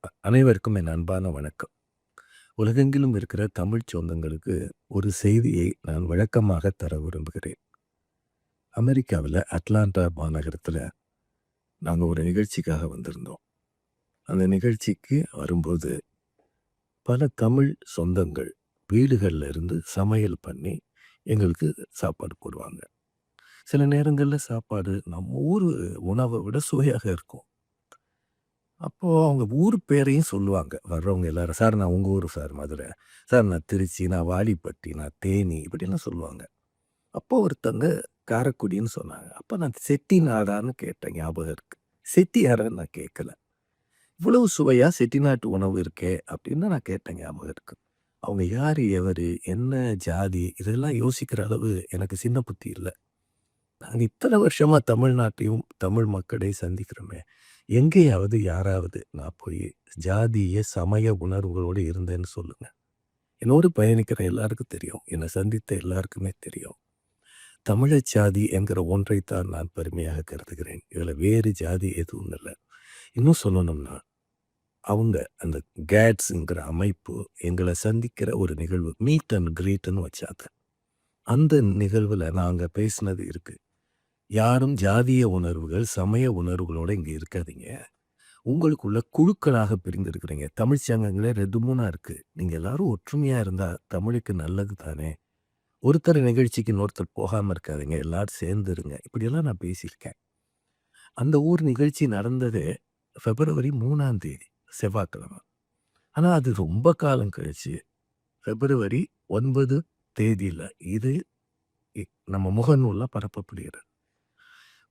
அனைவருக்கும் என் அன்பான வணக்கம். உலகெங்கிலும் இருக்கிற தமிழ் சொந்தங்களுக்கு ஒரு செய்தியை நான் விளக்கமாக தர விரும்புகிறேன். அமெரிக்காவில அட்லாண்டா மாநகரத்தில நாங்க ஒரு நிகழ்ச்சிக்காக வந்திருந்தோம். அந்த நிகழ்ச்சிக்கு வரும்போது பல தமிழ் சொந்தங்கள் வீடுகள்ல இருந்து சமையல் பண்ணி எங்களுக்கு சாப்பாடு போடுவாங்க. சில நேரங்கள்ல சாப்பாடு நம்ம ஊரு உணவ விட சுவையாக இருக்கும். அப்போ அவங்க ஊர் பேரையும் சொல்லுவாங்க. வர்றவங்க எல்லாரும், "சார் நான் உங்க ஊரு சார் மதுரை. சார் நான் திருச்சி, நான் வாடிப்பட்டி, நான் தேனி" இப்படிலாம் சொல்லுவாங்க. அப்போ ஒருத்தங்க காரைக்குடின்னு சொன்னாங்க. அப்ப நான் செட்டிநாடான்னு கேட்ட ஞாபகம் இருக்கு. செட்டியாரான்னு நான் கேட்கல. "இவ்வளவு சுவையா செட்டிநாட்டு உணவு இருக்கே" அப்படின்னு நான் கேட்ட ஞாபகம் இருக்கு. அவங்க யாரு, எவரு, என்ன ஜாதி இதெல்லாம் யோசிக்கிற அளவு எனக்கு சின்ன புத்தி இல்ல. நாங்க இத்தனை வருஷமா தமிழ்நாட்டையும், தமிழ் மக்களையும் சந்திக்கிறோமே. எங்கேயாவது யாராவது நான் போய் ஜாதிய, சமய உணர்வுகளோடு இருந்தேன்னு சொல்லுங்க. என்னோடு பயணிக்கிற எல்லாருக்கும் தெரியும். என்னை சந்தித்த எல்லாருக்குமே தெரியும். தமிழர் ஜாதி என்கிற ஒன்றைத்தான் நான் பெருமையாக கருதுகிறேன். இதுல வேறு ஜாதி எதுவும் இல்ல. இன்னும் சொல்லணும்னா, அவங்க அந்த கேட்ஸ்ங்கிற அமைப்பு எங்கள சந்திக்கிற ஒரு நிகழ்வு மீட் அண்ட் கிரீட்ன்னு வச்சாங்க. அந்த நிகழ்வுல நாங்க பேசினது இருக்கு. யாரும் ஜாதிய உணர்வுகள், சமய உணர்வுகளோட இங்க இருக்காதீங்க. உங்களுக்குள்ள குழுக்களாக பிரிந்திருக்கிறீங்க. தமிழ்ச் சங்கங்களே 2, 3 இருக்கு. நீங்க எல்லாரும் ஒற்றுமையா இருந்தா தமிழுக்கு நல்லது தானே! ஒருத்தர் நிகழ்ச்சிக்கு இன்னொருத்தர் போகாம இருக்காதீங்க. எல்லாரும் சேர்ந்து இருங்க. இப்படியெல்லாம் நான் பேசியிருக்கேன். அந்த ஊர் நிகழ்ச்சி நடந்ததே பிப்ரவரி 3ஆம் தேதி செவ்வாய்க்கிழமை. ஆனா அது ரொம்ப காலம் கழிச்சு பிப்ரவரி 9 தேதியில இது நம்ம முகநூல்ல பரப்பப்படுகிறது.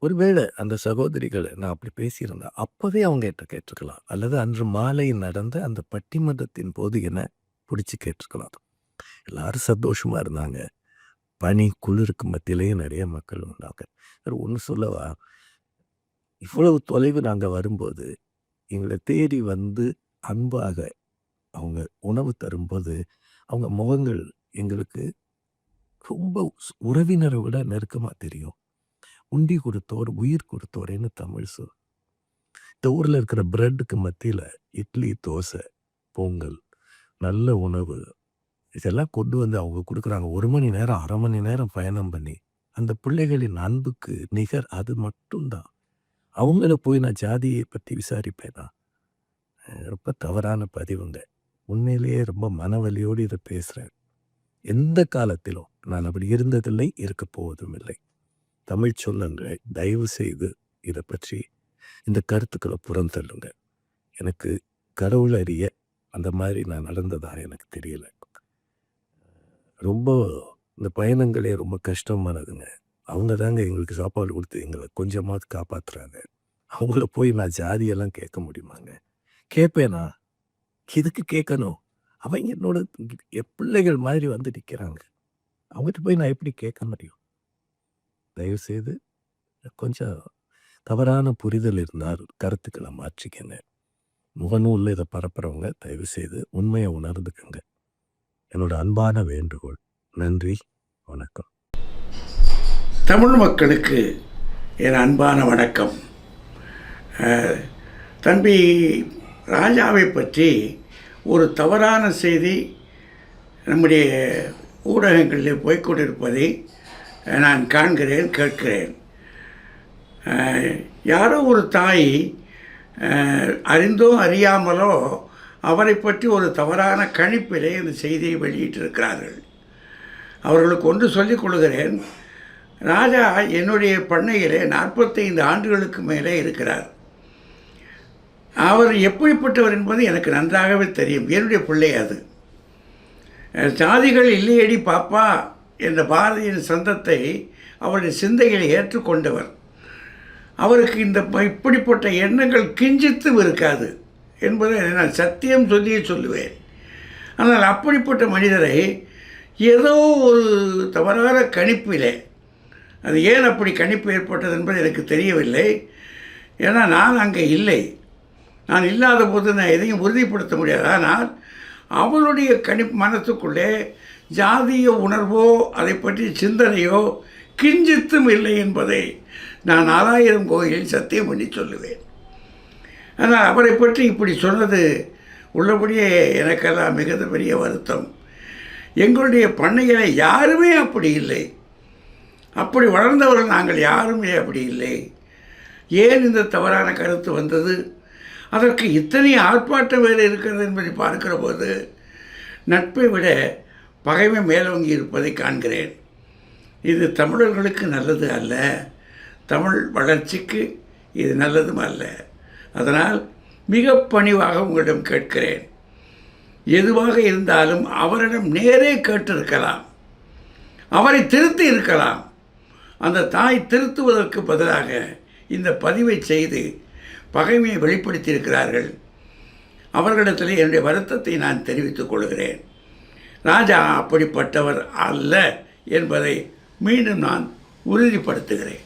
ஒருவேளை அந்த சகோதரிகள் நான் அப்படி பேசியிருந்தா, அப்பவே அவங்க என்ட்ட கேட்டுருக்கலாம். அல்லது அன்று மாலை நடந்த அந்த பட்டிமன்றத்தின் போது என்ன புடிச்சு கேட்டுருக்கலாம். எல்லாரும் சந்தோஷமா இருந்தாங்க. பனி, குளிருக்கு மத்தியிலேயும் நெறைய மக்கள் வந்தாங்க. ஒண்ணு சொல்லவா? இவ்வளவு தொலைவு நாங்க வரும்போது, எங்கள தேடி வந்து அன்பாக அவங்க உணவு தரும்போது, அவங்க முகங்கள் எங்களுக்கு ரொம்ப உறவினரை விட நெருக்கமா தெரியும். "உண்டி கொடுத்தோர், உயிர் கொடுத்தோரேன்னு" தமிழ் சொல். இந்த ஊர்ல இருக்கிற பிரெட்டுக்கு மத்தியில இட்லி, தோசை, பொங்கல், நல்ல உணவு இதெல்லாம் கொண்டு வந்து அவங்க குடுக்குறாங்க. 1 மணி நேரம், 1/2 மணி நேரம் பயணம் பண்ணி. அந்த பிள்ளைகளின் அன்புக்கு நிகர் அது மட்டும் தான். அவங்கள போய் நான் ஜாதியை பத்தி விசாரிப்பேனா? ரொம்ப தவறான பதிவுங்க. உண்மையிலேயே ரொம்ப மனவலியோடு இத பேசுறேன். எந்த காலத்திலும் நான் அப்படி இருந்ததில்லை, இருக்கப் போவதும் இல்லை. தமிழ்ச் சொந்தங்கள் தயவு செய்து இத பற்றி இந்த கருத்துக்கள புறந்தள்ளுங்க. எனக்கு கடவுள் அறிய அந்த மாதிரி நான் நடந்ததா எனக்கு தெரியல. ரொம்ப இந்த பயணங்களே ரொம்ப கஷ்டமானதுங்க. அவங்க தாங்க எங்களுக்கு சாப்பாடு குடுத்து எங்கள கொஞ்சமாவது காப்பாத்துறாங்க. அவங்கள போய் நான் ஜாதியெல்லாம் கேட்க முடியுமாங்க? கேட்பேனா? எதுக்கு கேட்கணும்? அவங்க என்னோட பிள்ளைகள் மாதிரி வந்து நிக்கிறாங்க. அவங்ககிட்ட போய் நான் எப்படி கேட்க முடியும்? தயவுசெய்து கொஞ்சம் தவறான புரிதல் இருந்தால் கருத்துக்கள மாற்றிக்கங்க. முகநூல்ல இத பரப்புறவங்க தயவுசெய்து உண்மைய உணர்ந்துக்கங்க. என்னோட அன்பான வேண்டுகோள். நன்றி, வணக்கம். தமிழ் மக்களுக்கு என் அன்பான வணக்கம். தம்பி ராஜாவை பற்றி ஒரு தவறான செய்தி நம்முடைய ஊடகங்களில் போய்க்கொண்டிருப்பதை நான் காண்கிறேன், கேட்கிறேன். யாரோ ஒரு தாய் அறிந்தோ அறியாமலோ அவரை பற்றி ஒரு தவறான கணிப்பிலே இந்த செய்தியை வெளியிட்டிருக்கிறார்கள். அவர்களுக்கு ஒன்று சொல்லிக் கொள்கிறேன். ராஜா என்னுடைய பண்ணையிலே 45 ஆண்டுகளுக்கு மேலே இருக்கிறார். அவர் எப்படிப்பட்டவர் என்பது எனக்கு நன்றாகவே தெரியும். என்னுடைய பிள்ளை அது. ஜாதிகள் இல்லையடி பாப்பா என்ற பாரதியின் சந்தத்தை அவருடைய சிந்தையில் ஏற்றுக்கொண்டவர். அவருக்கு இப்படிப்பட்ட எண்ணங்கள் கிஞ்சித்தும் இருக்காது என்பதை நான் சத்தியம் சொல்லியே சொல்லுவேன். ஆனால் அப்படிப்பட்ட மனிதரை ஏதோ ஒரு தவறான கணிப்பிலே, அது ஏன் அப்படி கணிப்பு ஏற்பட்டது என்பது எனக்கு தெரியவில்லை. ஏன்னா நான் அங்கே இல்லை. நான் இல்லாத போது நான் எதையும் உறுதிப்படுத்த முடியாது. ஆனால் அவளுடைய மனசுக்குள்ளே ஜாதிய உணர்வோ அதை பற்றி சிந்தனையோ கிஞ்சித்தும் இல்லை என்பதை நான் 4000 கோயிலில் சத்தியம் பண்ணி சொல்லுவேன். ஆனால் அவரை பற்றி இப்படி சொன்னது உள்ளபடியே எனக்கெல்லாம் மிகுந்த பெரிய வருத்தம். எங்களுடைய பண்ணைகளை யாருமே அப்படி இல்லை, அப்படி வளர்ந்தவர்கள் நாங்கள் யாருமே அப்படி இல்லை. ஏன் இந்த தவறான கருத்து வந்தது? அதற்கு இத்தனை ஆர்ப்பாட்டம் வேறு இருக்கிறது என்பதை பார்க்கிற போது நட்பை விட பகைமை மேலோங்கி இருப்பதை காண்கிறேன். இது தமிழர்களுக்கு நல்லது அல்ல, தமிழ் வளர்ச்சிக்கு இது நல்லதும் அல்ல. அதனால் மிக பணிவாக உங்களிடம் கேட்கிறேன், எதுவாக இருந்தாலும் அவரிடம் நேரே கேட்டிருக்கலாம், அவரை திருத்தி இருக்கலாம். அந்த தாய் திருத்துவதற்கு பதிலாக இந்த பதிவை செய்து பகைமையை வெளிப்படுத்தியிருக்கிறார்கள். அவர்களிடத்தில் என்னுடைய வருத்தத்தை நான் தெரிவித்துக் கொள்கிறேன். ராஜா அப்படிப்பட்டவர் அல்ல என்பதை மீண்டும் நான் உறுதிப்படுத்துகிறேன்.